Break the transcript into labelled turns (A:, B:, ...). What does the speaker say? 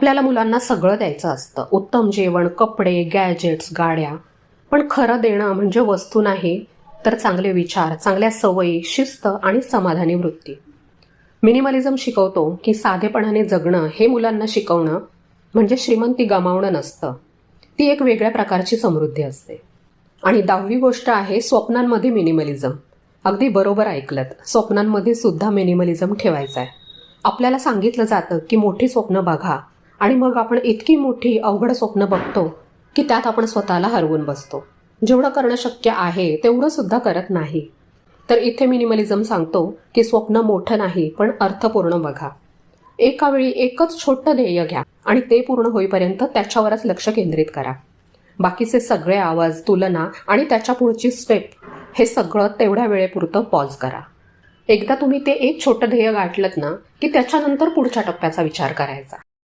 A: आपल्याला मुलांना सगळं द्यायचं असतं, उत्तम जेवण, कपडे, गॅजेट्स, गाड्या. पण खरं देणं म्हणजे वस्तू नाही, तर चांगले विचार, चांगल्या सवयी, शिस्त आणि समाधानी वृत्ती. मिनिमलिझम शिकवतो की साधेपणाने जगणं हे मुलांना शिकवणं म्हणजे श्रीमंती गमावणं नसतं, ती एक वेगळ्या प्रकारची समृद्धी असते. आणि 10वी गोष्ट आहे स्वप्नांमध्ये मिनिमलिझम. अगदी बरोबर ऐकलत, स्वप्नांमध्ये सुद्धा मिनिमलिझम ठेवायचा आहे. आपल्याला सांगितलं जातं की मोठी स्वप्न बघा, आणि मग आपण इतकी मोठी अवघड स्वप्न बघतो की त्यात आपण स्वतःला हरवून बसतो. जेवढं करणं शक्य आहे तेवढं सुद्धा करत नाही. तर इथे मिनिमलिझम सांगतो की स्वप्न मोठं नाही पण अर्थपूर्ण बघा. एका वेळी एकच छोटं ध्येय घ्या आणि ते पूर्ण होईपर्यंत त्याच्यावरच लक्ष केंद्रित करा. बाकीचे सगळे आवाज, तुलना आणि त्याच्या पुढची स्टेप हे सगळं तेवढ्या वेळेपुरतं पॉज करा. एकदा तुम्ही ते एक छोटं ध्येय गाठलत ना की त्याच्यानंतर पुढच्या टप्प्याचा विचार करायचा.